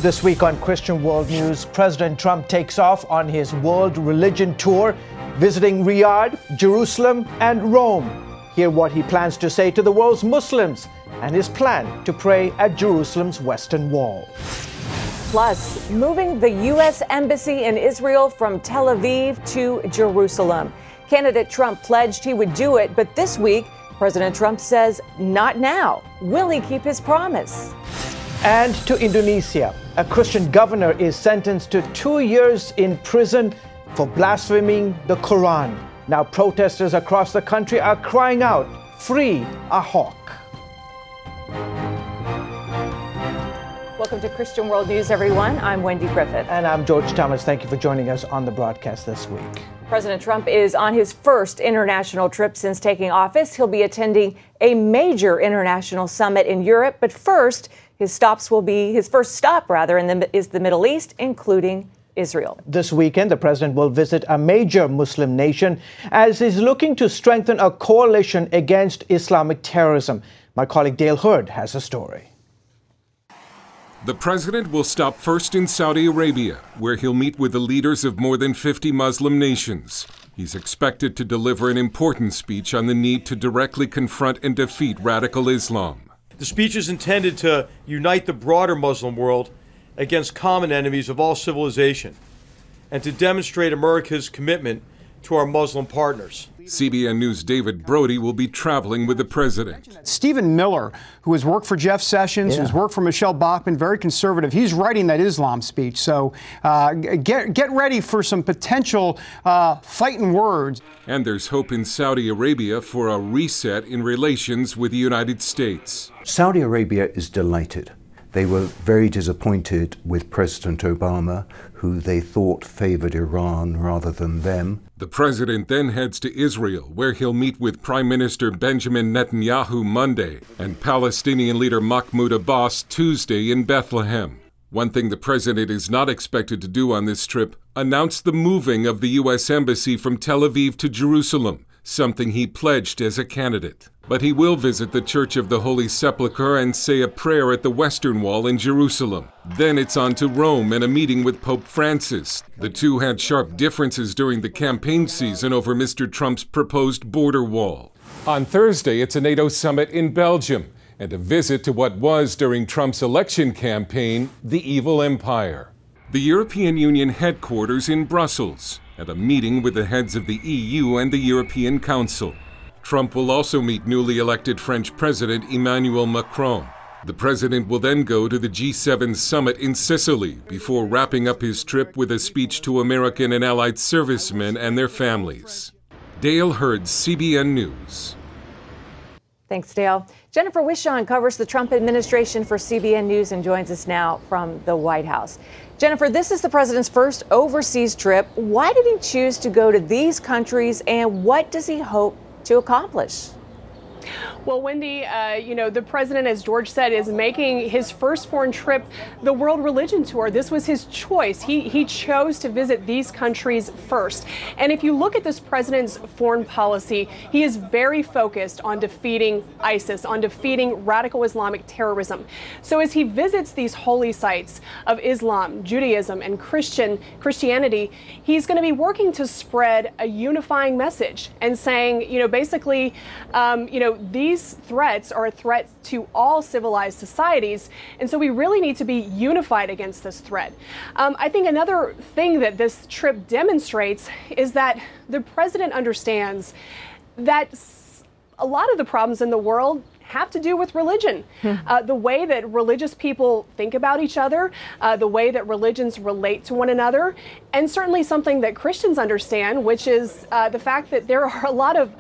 This week on Christian World News, President Trump takes off on his world religion tour, visiting Riyadh, Jerusalem, and Rome. Hear what he plans to say to the world's Muslims and his plan to pray at Jerusalem's Western Wall. Plus, moving the U.S. Embassy in Israel from Tel Aviv to Jerusalem. Candidate Trump pledged he would do it, but this week, President Trump says, not now. Will he keep his promise? And to Indonesia, a Christian governor is sentenced to 2 years in prison for blaspheming the Quran. Now protesters across the country are crying out, "Free Ahok." Welcome to Christian World News, everyone. I'm Wendy Griffith. And I'm George Thomas. Thank you for joining us on the broadcast this week. President Trump is on his first international trip since taking office. He'll be attending a major international summit in Europe. But first, his first stop is the Middle East, including Israel. This weekend, the president will visit a major Muslim nation as he's looking to strengthen a coalition against Islamic terrorism. My colleague Dale Hurd has a story. The president will stop first in Saudi Arabia, where he'll meet with the leaders of more than 50 Muslim nations. He's expected to deliver an important speech on the need to directly confront and defeat radical Islam. The speech is intended to unite the broader Muslim world against common enemies of all civilization and to demonstrate America's commitment to our Muslim partners. CBN News' David Brody will be traveling with the president. Stephen Miller, who has worked for Jeff Sessions, who's worked for Michelle Bachmann, very conservative, he's writing that Islam speech. So get ready for some potential fighting words. And there's hope in Saudi Arabia for a reset in relations with the United States. Saudi Arabia is delighted. They were very disappointed with President Obama, who they thought favored Iran rather than them. The president then heads to Israel, where he'll meet with Prime Minister Benjamin Netanyahu Monday and Palestinian leader Mahmoud Abbas Tuesday in Bethlehem. One thing the president is not expected to do on this trip, announce the moving of the U.S. Embassy from Tel Aviv to Jerusalem, something he pledged as a candidate. But he will visit the Church of the Holy Sepulchre and say a prayer at the Western Wall in Jerusalem. Then it's on to Rome and a meeting with Pope Francis. The two had sharp differences during the campaign season over Mr. Trump's proposed border wall. On Thursday, it's a NATO summit in Belgium and a visit to what was, during Trump's election campaign, the evil empire. The European Union headquarters in Brussels, at a meeting with the heads of the EU and the European Council. Trump will also meet newly elected French President Emmanuel Macron. The president will then go to the G7 summit in Sicily before wrapping up his trip with a speech to American and Allied servicemen and their families. Dale Hurd, CBN News. Thanks, Dale. Jennifer Wishon covers the Trump administration for CBN News and joins us now from the White House. Jennifer, this is the president's first overseas trip. Why did he choose to go to these countries, and what does he hope to accomplish? Well, Wendy, the president, as George said, is making his first foreign trip the World Religion Tour. This was his choice. He chose to visit these countries first. And if you look at this president's foreign policy, he is very focused on defeating ISIS, on defeating radical Islamic terrorism. So as he visits these holy sites of Islam, Judaism, and Christianity, he's going to be working to spread a unifying message and saying, basically, these threats are a threat to all civilized societies, and so we really need to be unified against this threat. I think another thing that this trip demonstrates is that the president understands that a lot of the problems in the world have to do with religion. The way that religious people think about each other, the way that religions relate to one another, and certainly something that Christians understand, which is the fact that there are a lot of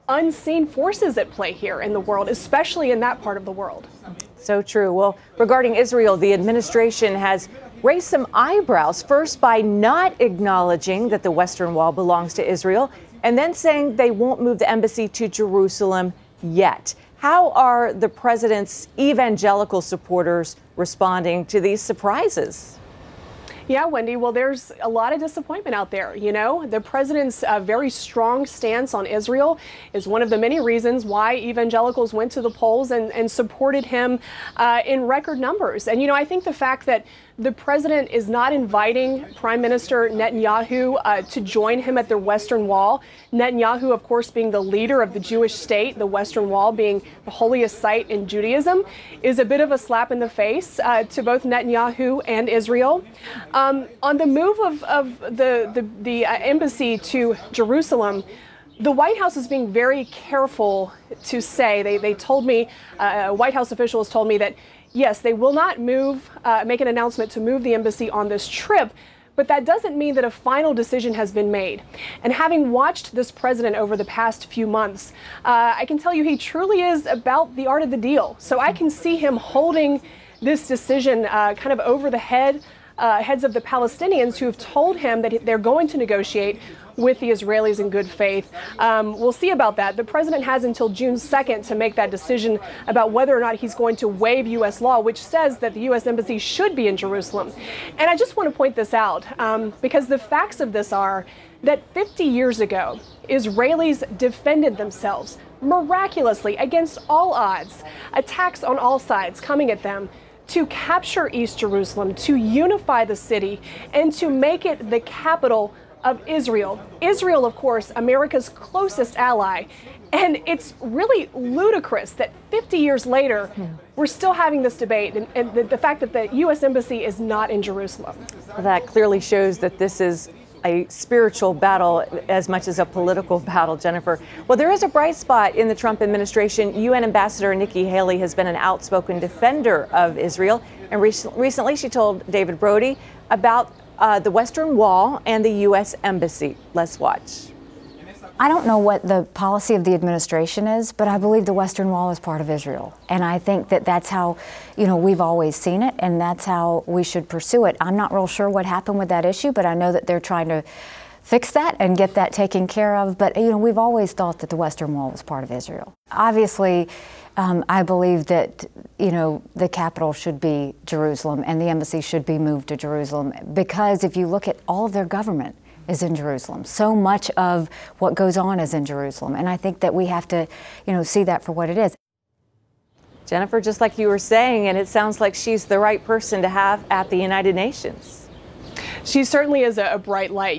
unseen forces at play here in the world, especially in that part of the world. So true. Well, regarding Israel, the administration has raised some eyebrows, first by not acknowledging that the Western Wall belongs to Israel, and then saying they won't move the embassy to Jerusalem yet. How are the president's evangelical supporters responding to these surprises? Yeah, Wendy, well, there's a lot of disappointment out there. The president's very strong stance on Israel is one of the many reasons why evangelicals went to the polls and supported him in record numbers. And, I think the fact that the president is not inviting Prime Minister Netanyahu to join him at the Western Wall. Netanyahu, of course, being the leader of the Jewish state, the Western Wall being the holiest site in Judaism, is a bit of a slap in the face to both Netanyahu and Israel. On the move of the embassy to Jerusalem, the White House is being very careful to say, they told me, White House officials told me that, yes, they will not make an announcement to move the embassy on this trip, but that doesn't mean that a final decision has been made. And having watched this president over the past few months, I can tell you he truly is about the art of the deal. So I can see him holding this decision kind of over the heads of the Palestinians who have told him that they're going to negotiate with the Israelis in good faith. We'll see about that. The president has until June 2nd to make that decision about whether or not he's going to waive U.S. law, which says that the U.S. embassy should be in Jerusalem. And I just want to point this out because the facts of this are that 50 years ago, Israelis defended themselves miraculously against all odds, attacks on all sides coming at them, to capture East Jerusalem, to unify the city, and to make it the capital of Israel. Israel, of course, America's closest ally. And it's really ludicrous that 50 years later, we're still having this debate and the fact that the U.S. Embassy is not in Jerusalem. That clearly shows that this is a spiritual battle as much as a political battle, Jennifer. Well, there is a bright spot in the Trump administration. UN Ambassador Nikki Haley has been an outspoken defender of Israel. And recently she told David Brody about the Western Wall and the U.S. Embassy. Let's watch. I don't know what the policy of the administration is, but I believe the Western Wall is part of Israel. And I think that that's how, we've always seen it, and that's how we should pursue it. I'm not real sure what happened with that issue, but I know that they're trying to fix that and get that taken care of. But, we've always thought that the Western Wall was part of Israel. Obviously, I believe that, the capital should be Jerusalem and the embassy should be moved to Jerusalem, because if you look at all of their government is in Jerusalem. So much of what goes on is in Jerusalem. And I think that we have to, see that for what it is. Jennifer, just like you were saying, and it sounds like she's the right person to have at the United Nations. She certainly is a bright light.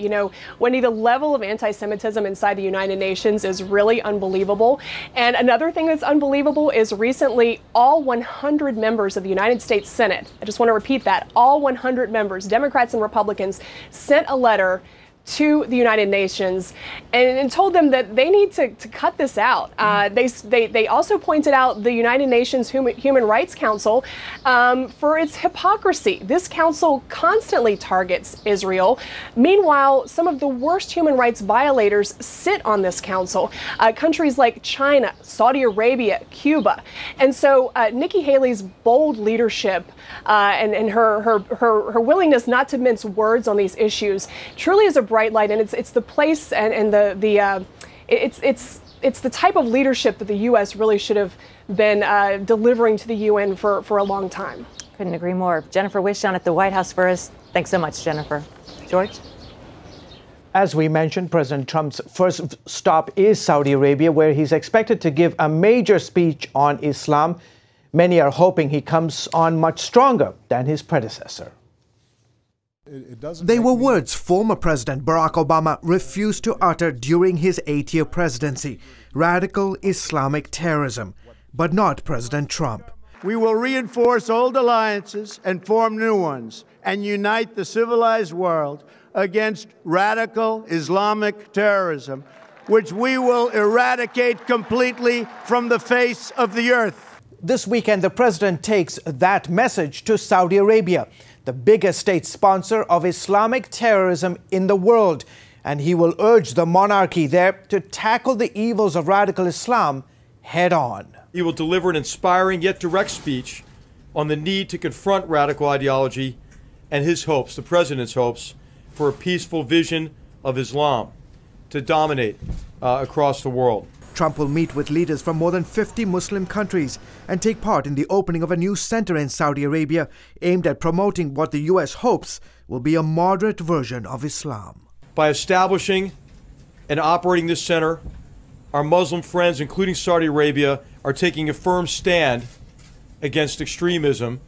Wendy, the level of anti-Semitism inside the United Nations is really unbelievable. And another thing that's unbelievable is recently all 100 members of the United States Senate, I just want to repeat that, all 100 members, Democrats and Republicans, sent a letter to the United Nations and told them that they need to cut this out. They also pointed out the United Nations Human Rights Council for its hypocrisy. This council constantly targets Israel. Meanwhile, some of the worst human rights violators sit on this council. Countries like China, Saudi Arabia, Cuba. And so Nikki Haley's bold leadership and her willingness not to mince words on these issues truly is a bright light, and it's the place and it's the type of leadership that the U.S. really should have been delivering to the UN for a long time. Couldn't agree more. Jennifer Wish down at the White House for us. Thanks so much, Jennifer. George? As we mentioned, President Trump's first stop is Saudi Arabia, where he's expected to give a major speech on Islam. Many are hoping he comes on much stronger than his predecessor. They were words former President Barack Obama refused to utter during his 8-year presidency: radical Islamic terrorism, but not President Trump. We will reinforce old alliances and form new ones and unite the civilized world against radical Islamic terrorism, which we will eradicate completely from the face of the earth. This weekend, the president takes that message to Saudi Arabia, the biggest state sponsor of Islamic terrorism in the world. And he will urge the monarchy there to tackle the evils of radical Islam head on. He will deliver an inspiring yet direct speech on the need to confront radical ideology and his hopes, the president's hopes, for a peaceful vision of Islam to dominate across the world. Trump will meet with leaders from more than 50 Muslim countries and take part in the opening of a new center in Saudi Arabia aimed at promoting what the U.S. hopes will be a moderate version of Islam. By establishing and operating this center, our Muslim friends, including Saudi Arabia, are taking a firm stand against extremism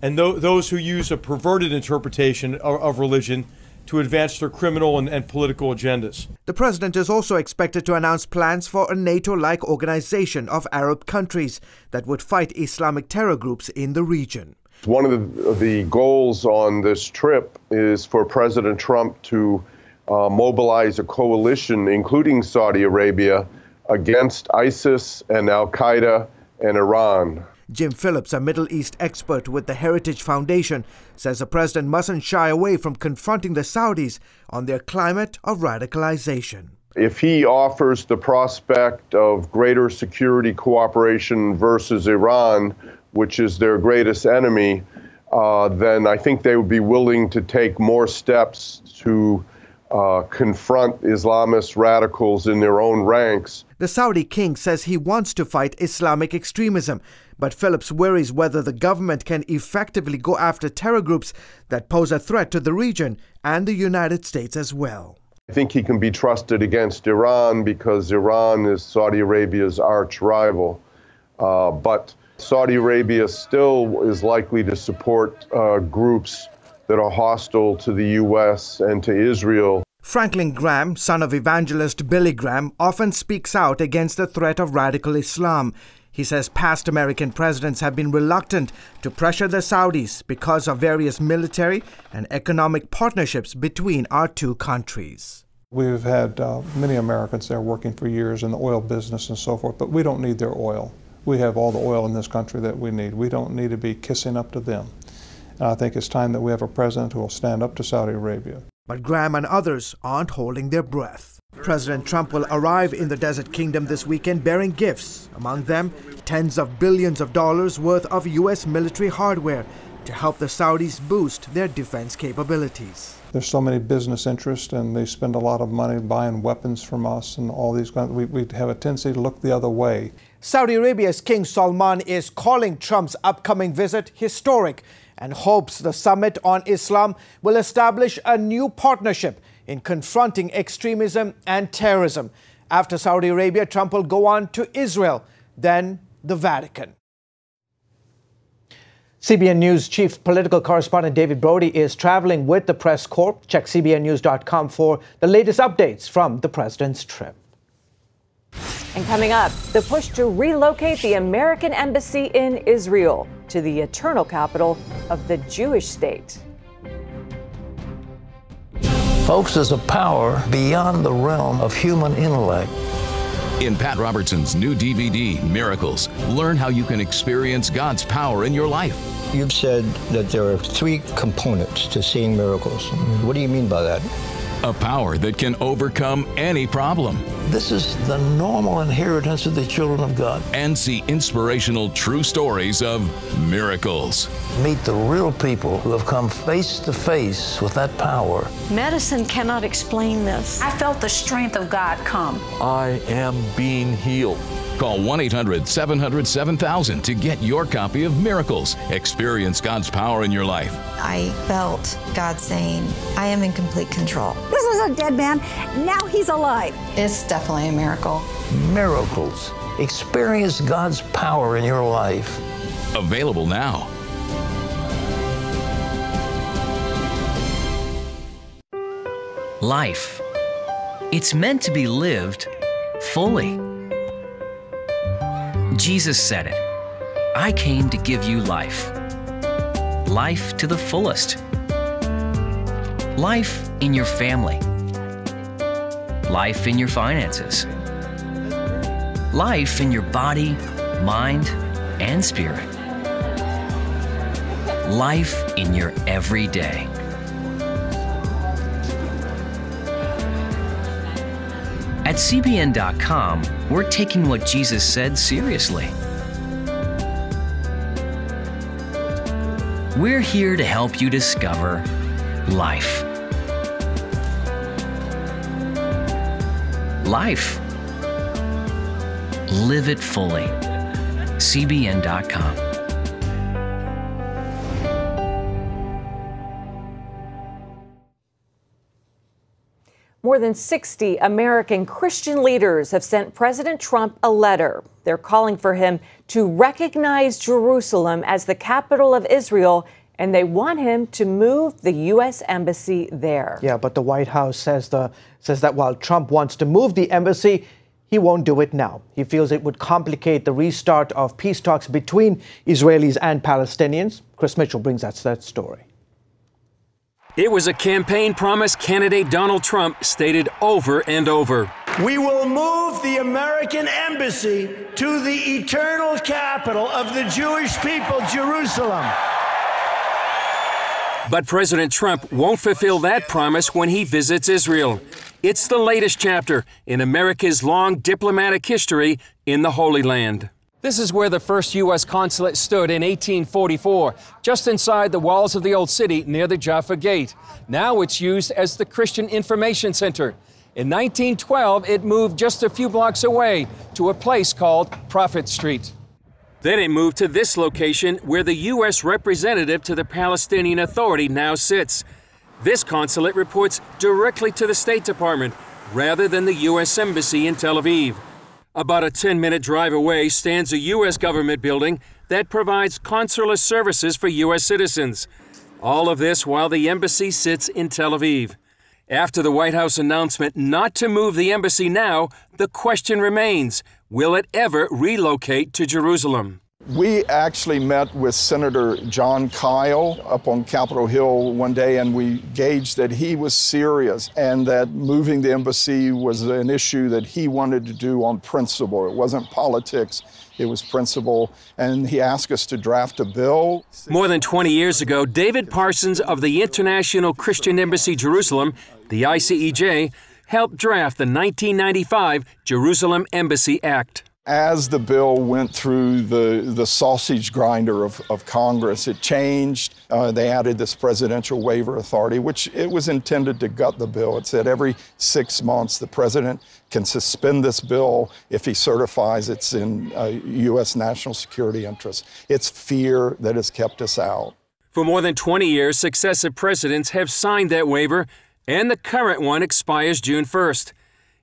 and those who use a perverted interpretation of religion to advance their criminal and political agendas. The president is also expected to announce plans for a NATO-like organization of Arab countries that would fight Islamic terror groups in the region. One of the goals on this trip is for President Trump to mobilize a coalition, including Saudi Arabia, against ISIS and Al-Qaeda and Iran. Jim Phillips, a Middle East expert with the Heritage Foundation, says the president mustn't shy away from confronting the Saudis on their climate of radicalization. If he offers the prospect of greater security cooperation versus Iran, which is their greatest enemy, then I think they would be willing to take more steps to confront Islamist radicals in their own ranks. The Saudi king says he wants to fight Islamic extremism, but Phillips worries whether the government can effectively go after terror groups that pose a threat to the region and the United States as well. I think he can be trusted against Iran because Iran is Saudi Arabia's arch rival. But Saudi Arabia still is likely to support groups that are hostile to the U.S. and to Israel. Franklin Graham, son of evangelist Billy Graham, often speaks out against the threat of radical Islam. He says past American presidents have been reluctant to pressure the Saudis because of various military and economic partnerships between our two countries. We've had many Americans there working for years in the oil business and so forth, but we don't need their oil. We have all the oil in this country that we need. We don't need to be kissing up to them. And I think it's time that we have a president who will stand up to Saudi Arabia. But Graham and others aren't holding their breath. President Trump will arrive in the Desert Kingdom this weekend bearing gifts, among them tens of billions of dollars worth of U.S. military hardware to help the Saudis boost their defense capabilities. There's so many business interests, and they spend a lot of money buying weapons from us and all these kinds. We have a tendency to look the other way. Saudi Arabia's King Salman is calling Trump's upcoming visit historic and hopes the summit on Islam will establish a new partnership in confronting extremism and terrorism. After Saudi Arabia, Trump will go on to Israel, then the Vatican. CBN News chief political correspondent David Brody is traveling with the press corps. Check cbnnews.com for the latest updates from the president's trip. And coming up, the push to relocate the American embassy in Israel to the eternal capital of the Jewish state. Folks, there's a power beyond the realm of human intellect. In Pat Robertson's new DVD, Miracles, learn how you can experience God's power in your life. You've said that there are 3 components to seeing miracles. What do you mean by that? A power that can overcome any problem. This is the normal inheritance of the children of God. And see inspirational true stories of miracles. Meet the real people who have come face to face with that power. Medicine cannot explain this. I felt the strength of God come. I am being healed. Call 1-800-700-7000 to get your copy of Miracles. Experience God's power in your life. I felt God saying, I am in complete control. This was a dead man. Now he's alive. It's definitely a miracle. Miracles. Experience God's power in your life. Available now. Life. It's meant to be lived fully. Jesus said it. I came to give you life. Life to the fullest. Life in your family. Life in your finances. Life in your body, mind, and spirit. Life in your everyday. At CBN.com, we're taking what Jesus said seriously. We're here to help you discover life. Life. Live it fully. CBN.com. More than 60 American Christian leaders have sent President Trump a letter. They're calling for him to recognize Jerusalem as the capital of Israel, and they want him to move the U.S. embassy there. Yeah, but the White House says that while Trump wants to move the embassy, he won't do it now. He feels it would complicate the restart of peace talks between Israelis and Palestinians. Chris Mitchell brings us that story. It was a campaign promise candidate Donald Trump stated over and over. We will move the American embassy to the eternal capital of the Jewish people, Jerusalem. But President Trump won't fulfill that promise when he visits Israel. It's the latest chapter in America's long diplomatic history in the Holy Land. This is where the first U.S. consulate stood in 1844, just inside the walls of the Old City near the Jaffa Gate. Now it's used as the Christian Information Center. In 1912, it moved just a few blocks away to a place called Prophet Street. Then it moved to this location where the U.S. representative to the Palestinian Authority now sits. This consulate reports directly to the State Department rather than the U.S. Embassy in Tel Aviv. About a 10-minute drive away stands a U.S. government building that provides consular services for U.S. citizens. All of this while the embassy sits in Tel Aviv. After the White House announcement not to move the embassy now, the question remains, will it ever relocate to Jerusalem? We actually met with Senator John Kyle up on Capitol Hill one day, and we gauged that he was serious and that moving the embassy was an issue that he wanted to do on principle. It wasn't politics, it was principle, and he asked us to draft a bill. More than 20 years ago, David Parsons of the International Christian Embassy Jerusalem, the ICEJ, helped draft the 1995 Jerusalem Embassy Act. As the bill went through the sausage grinder of Congress, it changed. They added this presidential waiver authority, which it was intended to gut the bill. It said every 6 months the president can suspend this bill if he certifies it's in U.S. national security interests. It's fear that has kept us out. For more than 20 years, successive presidents have signed that waiver, and the current one expires June 1st.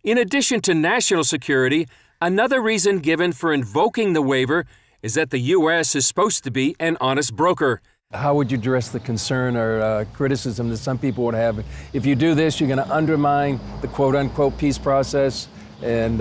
In addition to national security, another reason given for invoking the waiver is that the U.S. is supposed to be an honest broker. How would you address the concern or criticism that some people would have? If you do this, you're going to undermine the quote-unquote peace process, and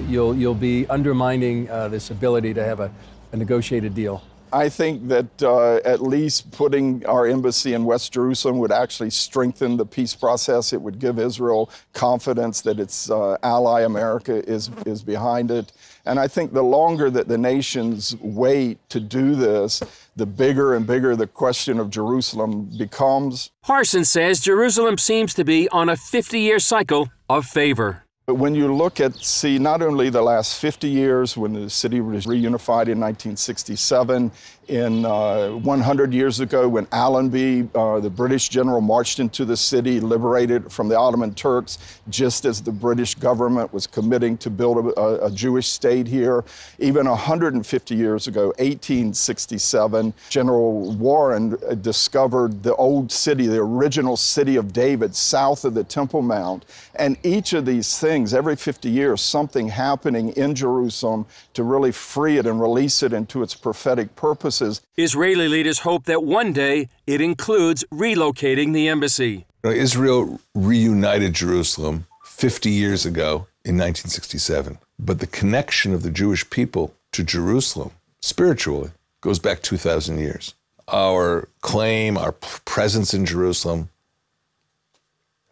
you'll be undermining this ability to have a negotiated deal. I think that at least putting our embassy in West Jerusalem would actually strengthen the peace process. It would give Israel confidence that its ally America is behind it. And I think the longer that the nations wait to do this, the bigger and bigger the question of Jerusalem becomes. Parsons says Jerusalem seems to be on a 50-year cycle of favor. But when you look at, not only the last 50 years when the city was reunified in 1967, in 100 years ago when Allenby, the British general, marched into the city, liberated from the Ottoman Turks, just as the British government was committing to build a Jewish state here. Even 150 years ago, 1867, General Warren discovered the old city, the original city of David, south of the Temple Mount. And each of these things, every 50 years, something happening in Jerusalem to really free it and release it into its prophetic purposes. Israeli leaders hope that one day it includes relocating the embassy. Israel reunited Jerusalem 50 years ago in 1967, but the connection of the Jewish people to Jerusalem, spiritually, goes back 2,000 years. Our claim, our presence in Jerusalem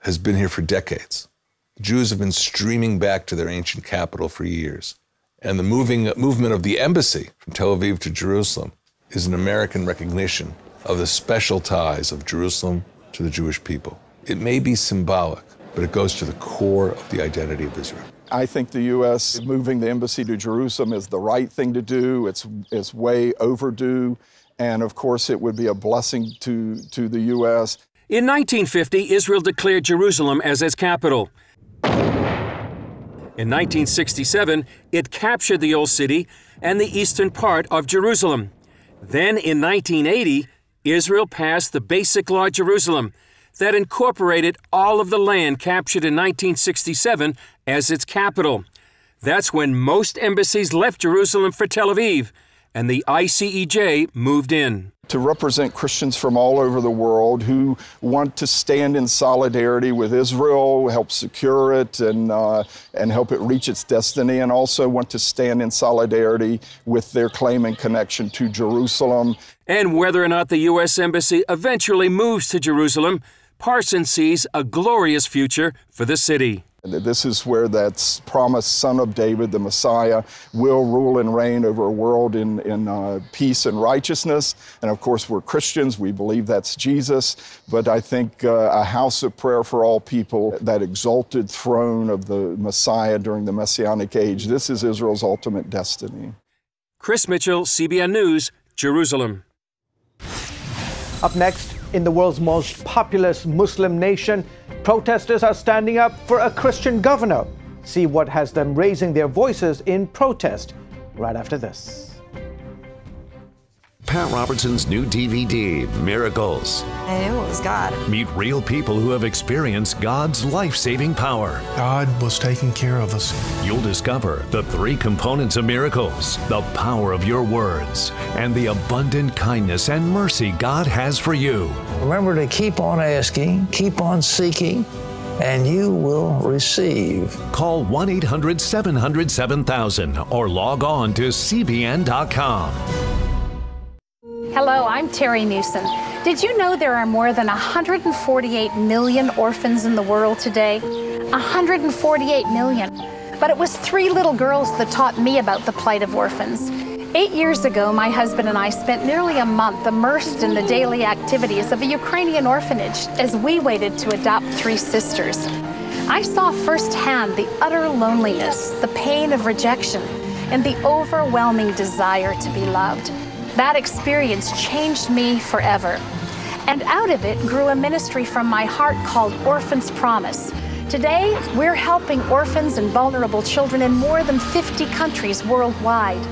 has been here for decades. Jews have been streaming back to their ancient capital for years. And the movement of the embassy from Tel Aviv to Jerusalem is an American recognition of the special ties of Jerusalem to the Jewish people. It may be symbolic, but it goes to the core of the identity of Israel. I think the U.S. moving the embassy to Jerusalem is the right thing to do. It's way overdue. And of course, it would be a blessing to the U.S. In 1950, Israel declared Jerusalem as its capital. In 1967, it captured the Old City and the eastern part of Jerusalem. Then in 1980, Israel passed the Basic Law Jerusalem. that incorporated all of the land captured in 1967 as its capital. That's when most embassies left Jerusalem for Tel Aviv, and the ICEJ moved in. To represent Christians from all over the world who want to stand in solidarity with Israel, help secure it, and help it reach its destiny, and also want to stand in solidarity with their claim and connection to Jerusalem. And whether or not the U.S. Embassy eventually moves to Jerusalem, Parsons sees a glorious future for the city. This is where that promised Son of David, the Messiah, will rule and reign over a world in peace and righteousness. And of course, we're Christians. We believe that's Jesus. But I think a house of prayer for all people, that exalted throne of the Messiah during the Messianic age, this is Israel's ultimate destiny. Chris Mitchell, CBN News, Jerusalem. Up next, in the world's most populous Muslim nation, protesters are standing up for a Christian governor. See what has them raising their voices in protest right after this. Pat Robertson's new DVD, Miracles. I knew it was God. Meet real people who have experienced God's life-saving power. God was taking care of us. You'll discover the 3 components of miracles, the power of your words, and the abundant kindness and mercy God has for you. Remember to keep on asking, keep on seeking, and you will receive. Call 1-800-700-7000 or log on to cbn.com. Hello, I'm Terry Newsom. Did you know there are more than 148 million orphans in the world today? 148 million. But it was 3 little girls that taught me about the plight of orphans. 8 years ago, my husband and I spent nearly a month immersed in the daily activities of a Ukrainian orphanage as we waited to adopt 3 sisters. I saw firsthand the utter loneliness, the pain of rejection, and the overwhelming desire to be loved. That experience changed me forever. And out of it grew a ministry from my heart called Orphan's Promise. Today, we're helping orphans and vulnerable children in more than 50 countries worldwide.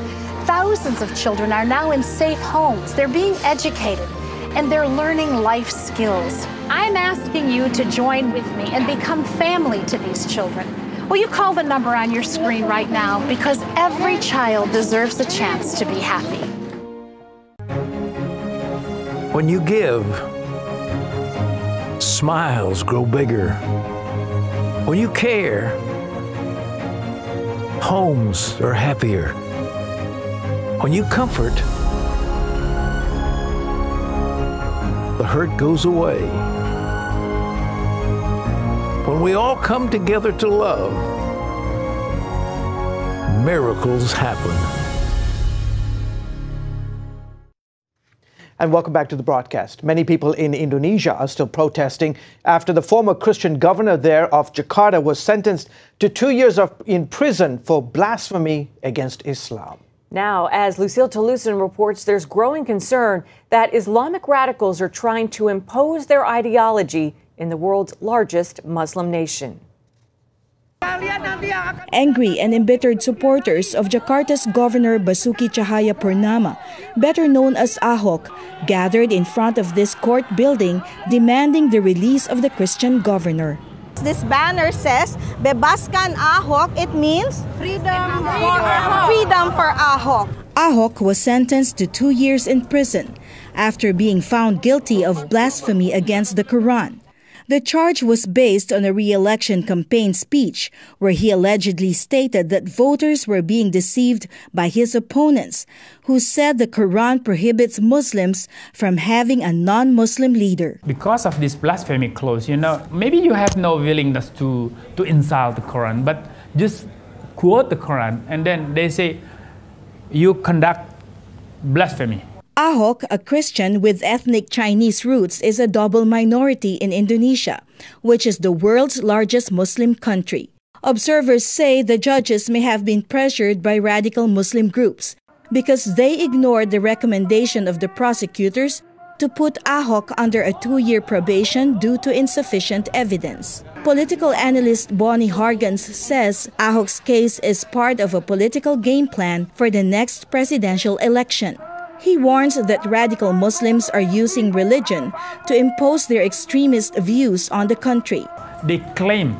Thousands of children are now in safe homes. They're being educated, and they're learning life skills. I'm asking you to join with me and become family to these children. Will you call the number on your screen right now? Because every child deserves a chance to be happy. When you give, smiles grow bigger. When you care, homes are happier. When you comfort, the hurt goes away. When we all come together to love, miracles happen. And welcome back to the broadcast. Many people in Indonesia are still protesting after the former Christian governor there of Jakarta was sentenced to 2 years in prison for blasphemy against Islam. Now, as Lucille Toluson reports, there's growing concern that Islamic radicals are trying to impose their ideology in the world's largest Muslim nation. Angry and embittered supporters of Jakarta's Governor Basuki Cahayapurnama, better known as Ahok, gathered in front of this court building demanding the release of the Christian governor. This banner says, Bebaskan Ahok. It means freedom for Ahok. Ahok was sentenced to 2 years in prison after being found guilty of blasphemy against the Quran. The charge was based on a re-election campaign speech where he allegedly stated that voters were being deceived by his opponents, who said the Quran prohibits Muslims from having a non-Muslim leader. Because of this blasphemy clause, maybe you have no willingness to insult the Quran, but just quote the Quran, and then they say you conduct blasphemy. Ahok, a Christian with ethnic Chinese roots, is a double minority in Indonesia, which is the world's largest Muslim country. Observers say the judges may have been pressured by radical Muslim groups because they ignored the recommendation of the prosecutors to put Ahok under a 2-year probation due to insufficient evidence. Political analyst Bonnie Hargens says Ahok's case is part of a political game plan for the next presidential election. He warns that radical Muslims are using religion to impose their extremist views on the country. They claim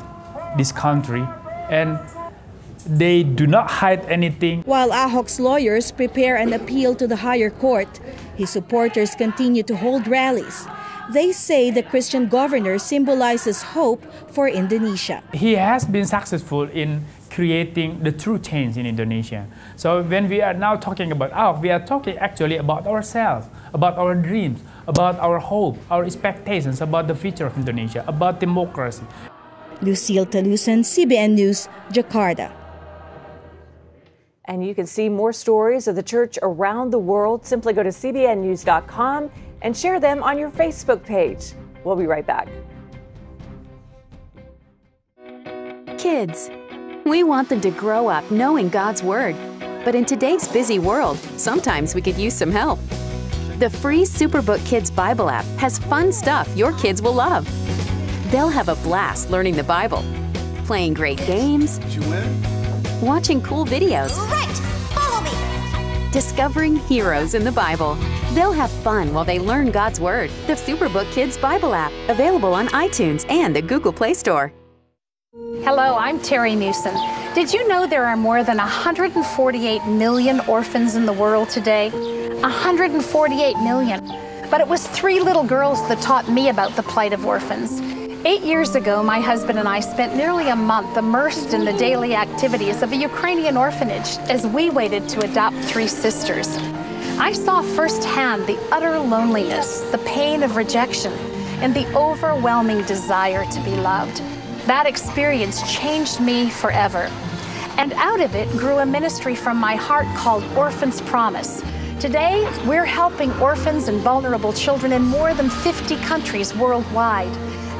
this country and they do not hide anything. While Ahok's lawyers prepare an appeal to the higher court, his supporters continue to hold rallies. They say the Christian governor symbolizes hope for Indonesia. He has been successful in creating the true change in Indonesia. So when we are now talking about Ahok, we are talking actually about ourselves, about our dreams, about our hope, our expectations about the future of Indonesia, about democracy. Lucille Talusan, CBN News, Jakarta. And you can see more stories of the church around the world. Simply go to cbnnews.com and share them on your Facebook page. We'll be right back. Kids, we want them to grow up knowing God's Word. But in today's busy world, sometimes we could use some help. The free Superbook Kids Bible app has fun stuff your kids will love. They'll have a blast learning the Bible, playing great games, watching cool videos, Follow me. discovering heroes in the Bible. They'll have fun while they learn God's Word. The Superbook Kids Bible app, available on iTunes and the Google Play Store. Hello, I'm Terry Mewson. Did you know there are more than 148 million orphans in the world today? 148 million. But it was 3 little girls that taught me about the plight of orphans. 8 years ago, my husband and I spent nearly a month immersed in the daily activities of a Ukrainian orphanage as we waited to adopt 3 sisters. I saw firsthand the utter loneliness, the pain of rejection, and the overwhelming desire to be loved. That experience changed me forever. And out of it grew a ministry from my heart called Orphan's Promise. Today, we're helping orphans and vulnerable children in more than 50 countries worldwide.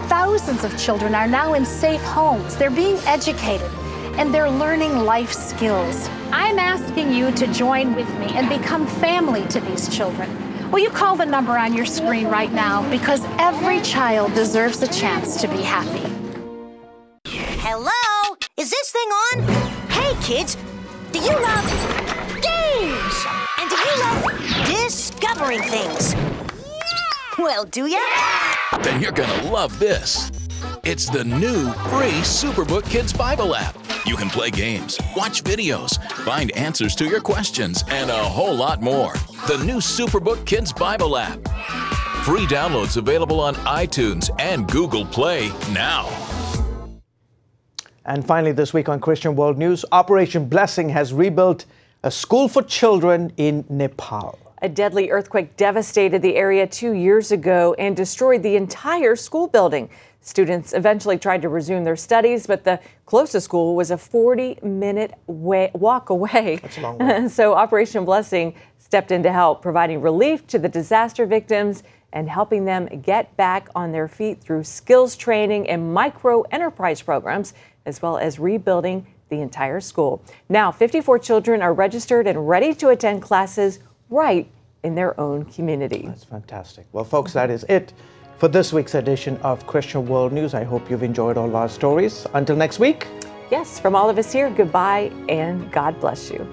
Thousands of children are now in safe homes. They're being educated, and they're learning life skills. I'm asking you to join with me and become family to these children. Will you call the number on your screen right now? Because every child deserves a chance to be happy. Hello? Is this thing on? Hey, kids, do you love games? And do you love discovering things? Well, do ya? Then you're gonna love this. It's the new free Superbook Kids Bible app. You can play games, watch videos, find answers to your questions, and a whole lot more. The new Superbook Kids Bible app. Free downloads available on iTunes and Google Play now. And finally, this week on Christian World News, Operation Blessing has rebuilt a school for children in Nepal. A deadly earthquake devastated the area 2 years ago and destroyed the entire school building. Students eventually tried to resume their studies, but the closest school was a 40-minute walk away. That's a long way. So Operation Blessing stepped in to help, providing relief to the disaster victims and helping them get back on their feet through skills training and micro-enterprise programs, as well as rebuilding the entire school. Now, 54 children are registered and ready to attend classes right in their own community. That's fantastic. Well, folks, that is it for this week's edition of Christian World News. I hope you've enjoyed all our stories. Until next week. Yes, from all of us here, goodbye and God bless you.